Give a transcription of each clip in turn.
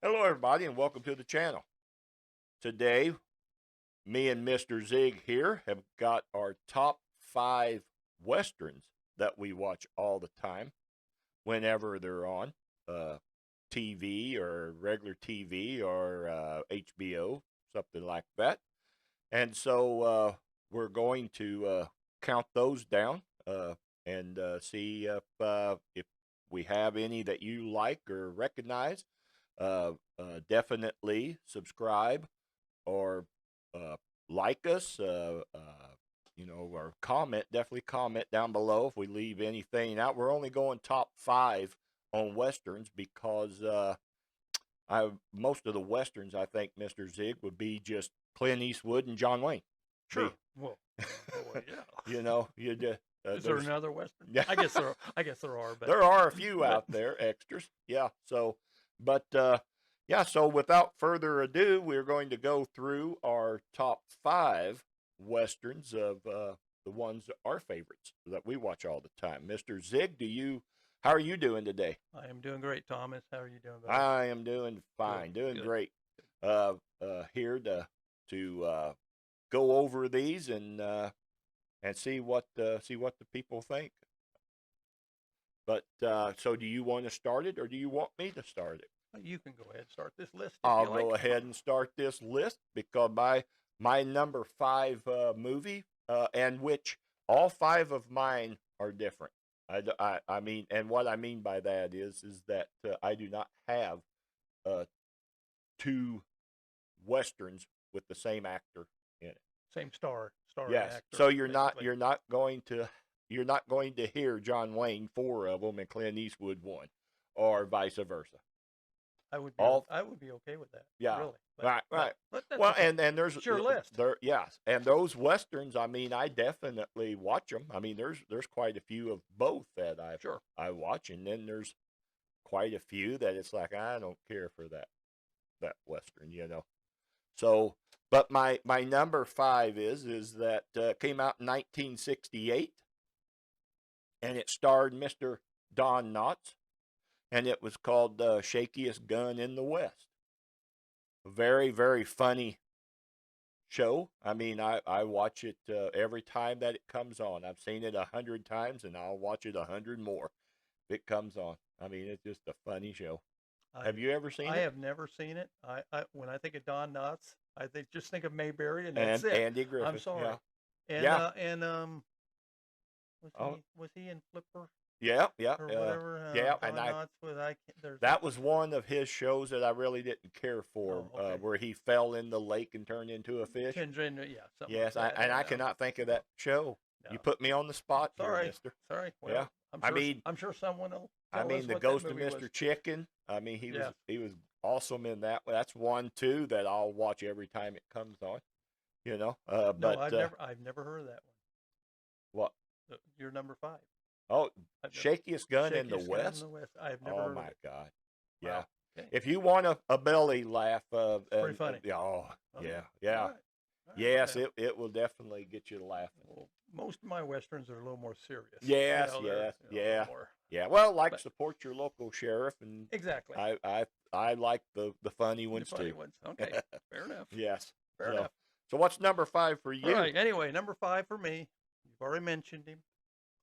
Hello, everybody, and welcome to the channel. Today, me and Mr. Zig here have got our top 5 westerns that we watch all the time whenever they're on TV or regular TV or HBO, something like that. And so we're going to count those down and see if we have any that you like or recognize. Definitely subscribe or like us, or comment. Definitely comment down below if we leave anything out. We're only going top 5 on westerns because most of the westerns, I think, Mr. Zig, would be just Clint Eastwood and John Wayne. Sure. Well, yeah. You just. Is there another Western? Yeah. I guess there are, but there are a few out there, extras. Yeah. So, but yeah. So, without further ado, we're going to go through our top 5 westerns of the ones that are favorites that we watch all the time. Mr. Zig, how are you doing today? I am doing great, Thomas. How are you doing, buddy? I am doing fine, doing good. great. Here to go over these and see what the people think. But so, do you want to start it, or do you want me to start it? You can go ahead and start this list. I'll go ahead and start this list because my number 5 movie, and which all 5 of mine are different. I mean, and what I mean by that is that I do not have 2 westerns with the same actor in it. Same star. Yes. Actor, So you're not going to hear John Wayne 4 of them and Clint Eastwood 1, or vice versa. I would be okay with that. Yeah. Really. Right. But Well, and there's your list. Yes, and those westerns. I mean, I definitely watch them. I mean, there's quite a few of both that I watch, and then there's quite a few that it's like I don't care for that western, So, but my number 5 is that came out in 1968, and it starred Mr. Don Knotts, and it was called Shakiest Gun in the West. A very, very funny show. I mean, I watch it every time that it comes on. I've seen it 100 times, and I'll watch it 100 more if it comes on. I mean, it's just a funny show. Have you ever seen it? I have never seen it. I when I think of Don Knotts, just think of Mayberry, and that's it. Andy Griffith. I'm sorry. Yeah. And was he in Flipper? Yeah. Or whatever. Yeah, and that was one of his shows that I really didn't care for, where he fell in the lake and turned into a fish. Yes, like I cannot think of that show. No. You put me on the spot, sorry, mister. Sorry. Well, yeah, I'm sure someone will. I mean, the Ghost of Mr. Chicken. I mean, he was awesome in that. That's one too that I'll watch every time it comes on. No, but I've never heard of that one. What? Your number 5. Oh, Shakiest Gun in the West? I've never heard of it. Oh, my God. Yeah. Wow. Okay. If you want a belly laugh. Pretty funny. Yeah. All right. Yes, it will definitely get you laughing. Well, most of my westerns are a little more serious. Yes, yeah. Well, support your local sheriff, and exactly. I like the funny ones too. Okay, fair enough. Yes, fair enough. So what's number 5 for you? All right. Anyway, number 5 for me. You've already mentioned him,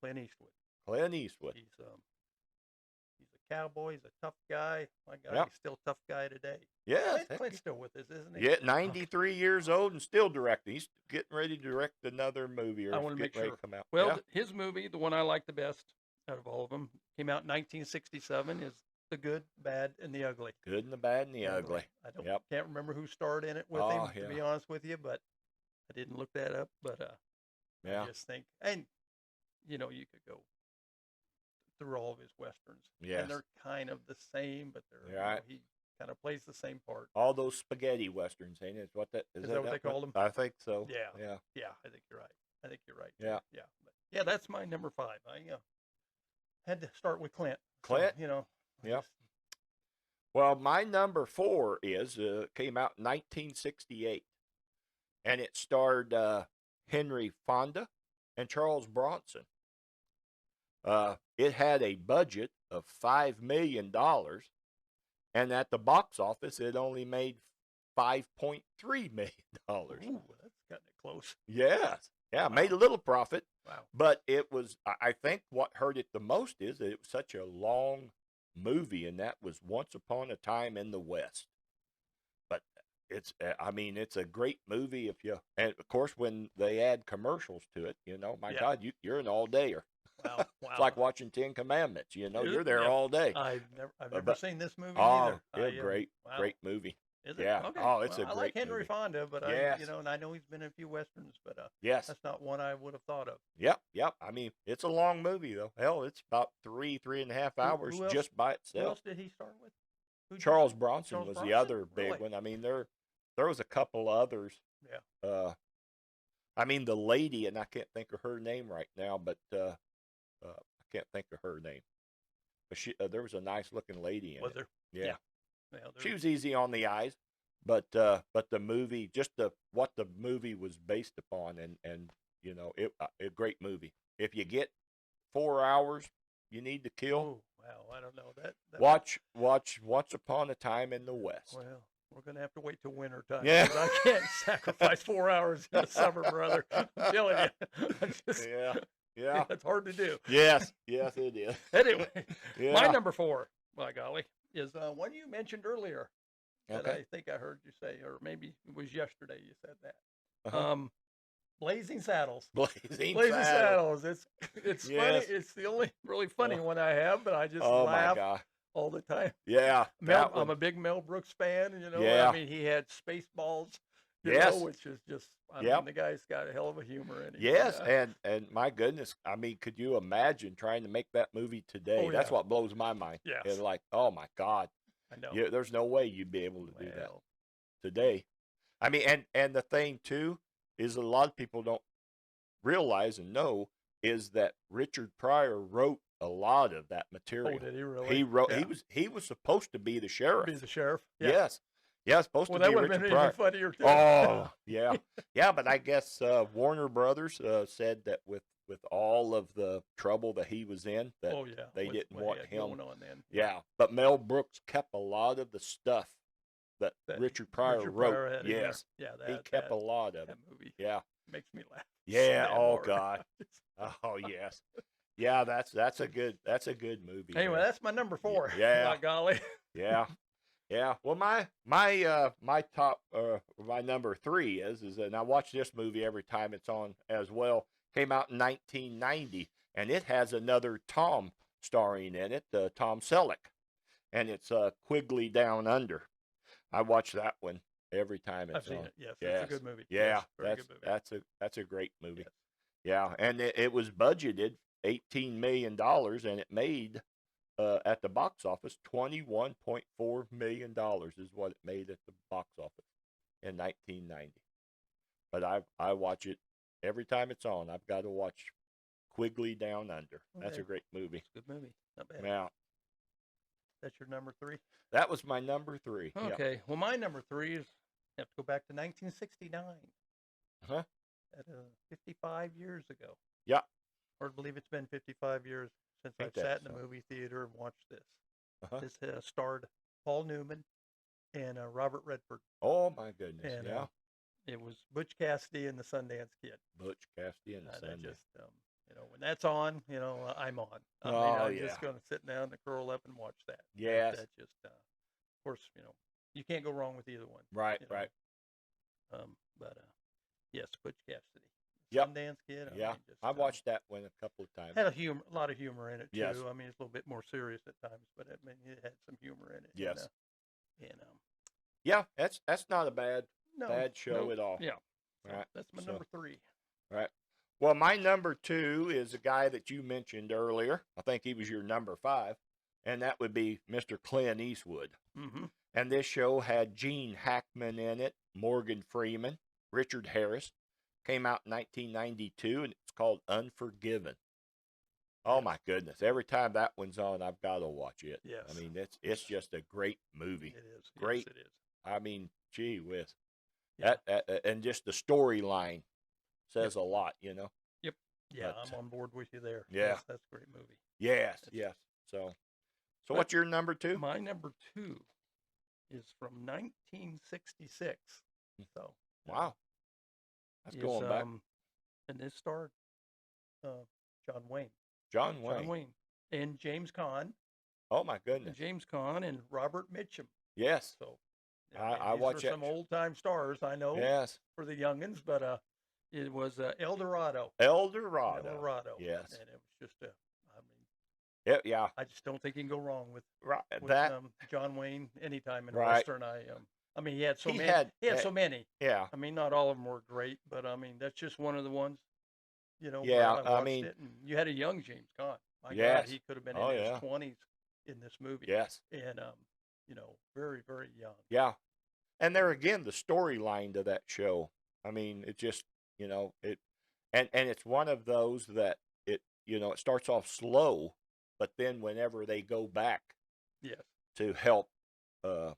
Clint Eastwood. Clint Eastwood. He's a cowboy. He's a tough guy. My God, he's still a tough guy today. Yeah, Clint's still with us, isn't he? Yeah, 93 years old and still directing. He's getting ready to direct another movie. I want to make sure. To come out. Well, his movie, the one I like the best out of all of them, came out in 1967. Is The Good, Bad, and the Ugly. Good and the Bad and the Ugly. I can't remember who starred in it with him, to be honest with you, but I didn't look that up. But I just think, and you could go through all of his westerns. Yes. And they're kind of the same, but they're he kind of plays the same part. All those spaghetti westerns, ain't it? Is that what they call them? I think so. Yeah. I think you're right. Yeah. But that's my number 5. I had to start with Clint. Clint. So, Yeah. Well, my number 4 came out in 1968, and it starred Henry Fonda and Charles Bronson. It had a budget of $5 million, and at the box office, it only made $5.3 million. Ooh, that's cutting it close. Yes. Yeah, Wow. made a little profit. Wow. But it was, I think what hurt it the most is that it was such a long movie, and that was Once Upon a Time in the West. But it's, I mean, it's a great movie if you, and of course, when they add commercials to it, my God, you're an all-dayer. Wow. It's like watching 10 Commandments, you're there all day. I've never seen this movie either. either. Great movie. Is it? Yeah. Okay. Oh, it's a I great like Henry movie. Fonda, but yes. and I know he's been in a few Westerns, but yes, that's not one I would have thought of. Yep. I mean, it's a long movie, though. Hell, it's about 3.5 hours who else, just by itself. Who else did he start with? Charles Bronson was the other big one. I mean, there was a couple others. Yeah. I mean, the lady, and I can't think of her name right now, but I can't think of her name. But there was a nice looking lady in was it. There? Yeah. Well, she was easy on the eyes, but the movie, just what the movie was based upon, and a great movie. If you get 4 hours, you need to kill. Oh, wow, I don't know that. Watch Once Upon a Time in the West. Well, we're gonna have to wait till winter time. Yeah. I can't sacrifice 4 hours in the summer, brother. I'm telling you. Yeah. It's hard to do. Yes, it is. Anyway, yeah. My number 4, by golly, is one you mentioned earlier. That Okay. I think I heard you say, or maybe it was yesterday you said that. Uh-huh. Blazing Saddles. Blazing Saddles. It's yes. funny. It's the only really funny one I have, but I just laugh all the time. Yeah. I'm a big Mel Brooks fan. Yeah. I mean, he had Spaceballs. Yes. Which is just, I mean, the guy's got a hell of a humor in it. Yes, and my goodness, I mean, could you imagine trying to make that movie today? Oh, yeah. That's what blows my mind. Yes. It's like, oh my God. I know. Yeah, there's no way you'd be able to do that today. I mean, and the thing too is a lot of people don't realize and know is that Richard Pryor wrote a lot of that material. Oh, did he really? He wrote. Yeah. He was supposed to be the sheriff. Be the sheriff. Yeah. Yes. Yeah, it's supposed to be Richard Pryor. Well, that would have been even funnier too. Oh, yeah. Yeah, but I guess Warner Brothers said that with all of the trouble that he was in, that they didn't want him. Going on then. Yeah, but Mel Brooks kept a lot of the stuff that Richard Pryor wrote. Yes. Yeah, he kept a lot of it. Movie. Yeah. Makes me laugh. Yeah, oh God. Oh yes. Yeah, that's a good movie. Anyway, that's my number 4. Yeah. By golly. Yeah. Yeah. Well, my top my number 3 is and I watch this movie every time it's on as well. Came out in 1990, and it has another Tom starring in it, Tom Selleck, and it's Quigley Down Under. I watch that one every time it's on. I've seen it. Yes, it's a good movie. Yeah, yes, good movie. That's a great movie. Yes. Yeah, and it was budgeted $18 million, and it made at the box office $21.4 million is what it made at the box office in 1990. But I watch it every time it's on. I've got to watch Quigley Down Under. That's a great movie. It's a good movie. Not bad. Yeah. That's your number 3? That was my number 3. Okay. Yep. Well, my number 3 is, you have to go back to 1969. Uh-huh. At 55 years ago. Yeah. Hard to believe it's been 55 years since I've sat in the movie theater and watched this. Uh-huh. This starred Paul Newman and Robert Redford. Oh, my goodness. And, yeah. It was Butch Cassidy and the Sundance Kid. Butch Cassidy and the Sundance. Just, when that's on, I'm on. I'm just going to sit down and curl up and watch that. Yes. That just, of course, you can't go wrong with either one. Right, right. But yes, Butch Cassidy. Yep. Sundance Kid. Yeah, I watched that one a couple of times. Had a lot of humor in it too. Yes. I mean, it's a little bit more serious at times, but it had some humor in it. Yes. And yeah, that's not a bad show at all. Yeah. Right. That's my number 3. Right. Well, my number 2 is a guy that you mentioned earlier. I think he was your number 5, and that would be Mr. Clint Eastwood. Mm-hmm. And this show had Gene Hackman in it, Morgan Freeman, Richard Harris. Came out in 1992, and it's called Unforgiven. Oh, my goodness. Every time that one's on, I've got to watch it. Yes. I mean, it's just a great movie. It is. Great. Yes, it is. I mean, gee whiz. Yeah. And just the storyline says a lot, Yep. Yeah, but, I'm on board with you there. Yeah. That's a great movie. Yes, yes. So what's your number 2? My number 2 is from 1966. So wow, that's going back. And it starred John Wayne. John Wayne and James Caan. Oh my goodness. James Caan and Robert Mitchum. Yes. So I watch some old time stars, I know. Yes. For the youngins, but it was El Dorado. El Dorado. Yes. And it was just yeah. I just don't think you can go wrong with John Wayne anytime in a Western. I mean, he had so many. He had so many. Yeah. I mean, not all of them were great, but I mean, that's just one of the ones. You know. Yeah. I mean, you had a young James Caan. My God, he could have been in his 20s in this movie. Yes. And very, very young. Yeah. And there again, the storyline to that show. I mean, it just, it, and it's one of those that it starts off slow, but then whenever they go back, to help, the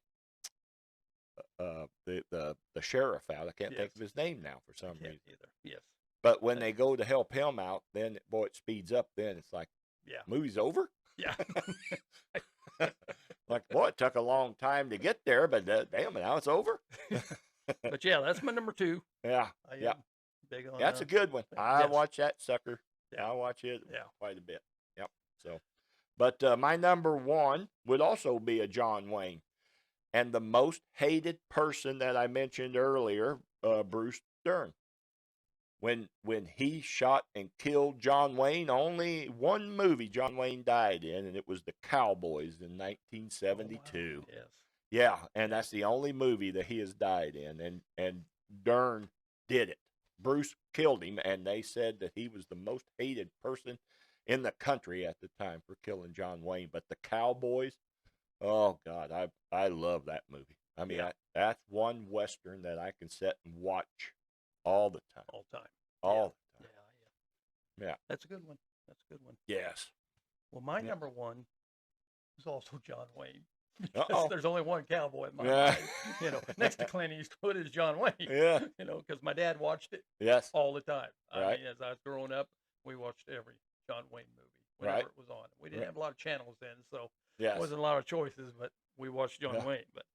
sheriff out, I can't think of his name now for some reason. Either. Yes. But when they go to help him out, then it speeds up. Then it's like, movie's over. Yeah. Like, boy, it took a long time to get there, but damn it, now it's over. But yeah, that's my number 2. Yeah. Big on, that's a good one. I watch that sucker. I watch it quite a bit. Yep. So, but my number 1 would also be a John Wayne, and the most hated person that I mentioned earlier, Bruce Dern. When he shot and killed John Wayne, only one movie John Wayne died in, and it was The Cowboys in 1972. Oh, wow. Yes. Yeah, and that's the only movie that he has died in, and Dern did it. Bruce killed him, and they said that he was the most hated person in the country at the time for killing John Wayne. But The Cowboys, oh God, I love that movie. I mean, that's one Western that I can sit and watch all the time. All the time. Yeah. That's a good one. Yes. Well, my number 1 is also John Wayne. There's only one cowboy in my mind. Next to Clint Eastwood is John Wayne. Yeah. Because my dad watched it all the time. I mean, as I was growing up, we watched every John Wayne movie whenever it was on. We didn't have a lot of channels then, so there wasn't a lot of choices, but we watched John Wayne. But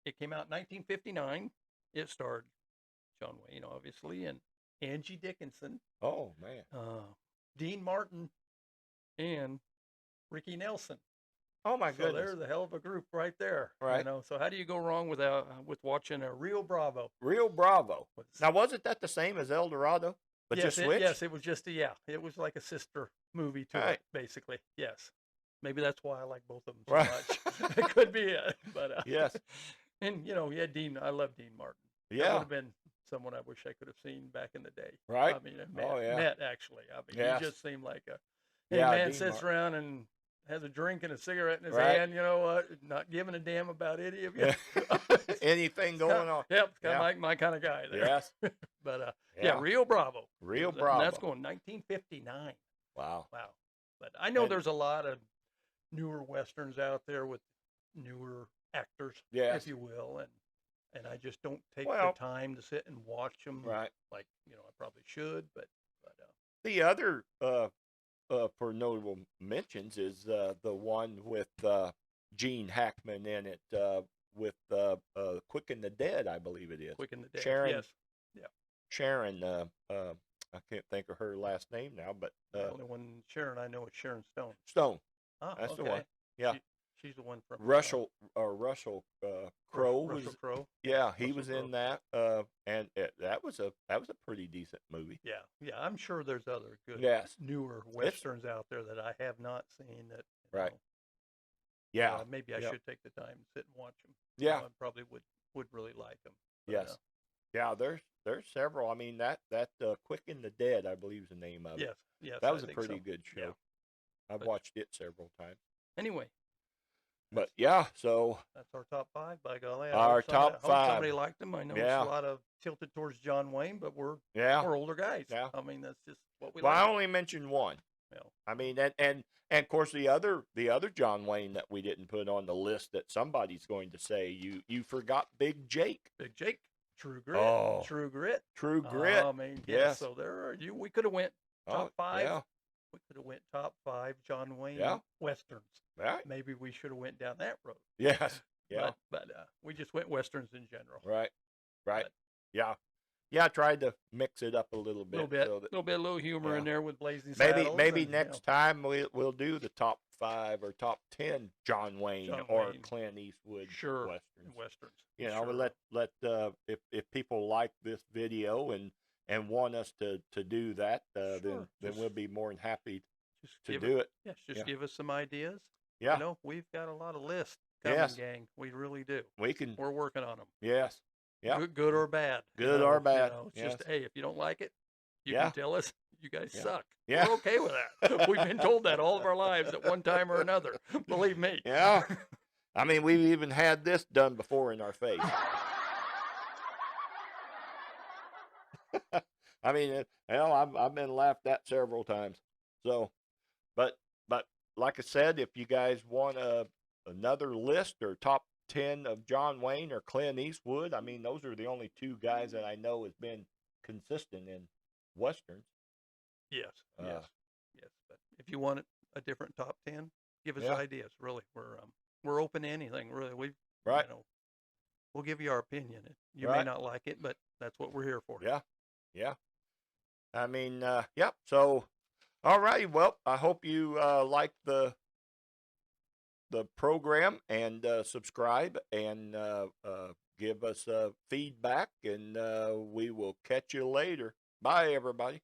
it came out in 1959. It starred John Wayne, obviously, and Angie Dickinson. Oh, man. Dean Martin and Ricky Nelson. Oh, my goodness. So there's a hell of a group right there. Right. So how do you go wrong with watching a Rio Bravo? Rio Bravo. Now, wasn't that the same as El Dorado? But just switched? Yes, it was just it was like a sister movie to it, basically. Yes. Maybe that's why I like both of them so much. It could be it. But yes. And, Dean, I love Dean Martin. Yeah. That would have been someone I wish I could have seen back in the day. Right. I mean, met actually. I mean, he just seemed like a man Dean sits Martin. around and has a drink and a cigarette in his hand, not giving a damn about any of you. Anything going on. Yep, it's kind of like my kind of guy there. Yes. But Rio Bravo. Rio Bravo. That's going 1959. Wow. But I know there's a lot of newer Westerns out there with newer actors, if you will, and I just don't take the time to sit and watch them. Right. Like, I probably should, but the other for notable mentions is the one with Gene Hackman in it with Quick and the Dead, I believe it is. Quick and the Dead. Sharon. Yes. Yeah. Sharon. I can't think of her last name now, but the only one Sharon I know is Sharon Stone. Stone. Oh, that's the one. Yeah. She's the one from Russell Crowe. Russell Crowe. Yeah, he was in that, and that was a pretty decent movie. Yeah. I'm sure there's other good, newer Westerns out there that I have not seen. That yeah. Maybe I should take the time to sit and watch them. Yeah, I probably would really like them. But, yes. Yeah, there's several. I mean, that Quick and the Dead, I believe, is the name of it. Yes. That was a pretty good show. I've watched it several times. Anyway. But so that's our top 5, by golly. Our top 5. Somebody liked them. I know it's a lot of tilted towards John Wayne, but we're older guys. Yeah. I mean, that's just what we like. Well, I only mentioned one. I mean, and of course the other John Wayne that we didn't put on the list that somebody's going to say you forgot Big Jake. Big Jake. True Grit. Oh. True Grit. True Grit. I mean, yes. So we could have went top 5. Yeah. We could have went top 5 John Wayne Westerns. Right. Maybe we should have went down that road. Yes. Yeah. But we just went westerns in general. Right. Right. But, Yeah. Yeah, I tried to mix it up a little bit. A little humor in there with Blazing maybe Saddles. Maybe next time we'll do the top 5 or top 10 John Wayne or Clint Eastwood westerns. You know, let if people like this video and want us to do that, then we'll be more than happy to do it. Yes, give us some ideas. Yeah. You know, we've got a lot of lists coming, gang. We really do. We're working on them. Yes. Yeah. Good or bad. Good or bad. You know, it's just, hey, if you don't like it, you can tell us. You guys suck. Yeah. We're okay with that. We've been told that all of our lives at one time or another. Believe me. Yeah. I mean, we've even had this done before in our face. I mean, hell, I've been laughed at several times. So, but like I said, if you guys want another list or top 10 of John Wayne or Clint Eastwood, I mean, those are the only 2 guys that I know has been consistent in westerns. Yes. But if you want a different top 10, give us ideas. Really, we're open to anything. Really, you know, we'll give you our opinion. You may not like it, but that's what we're here for. Yeah. I mean, So, all right. Well, I hope you like the program and subscribe and give us feedback, and we will catch you later. Bye, everybody.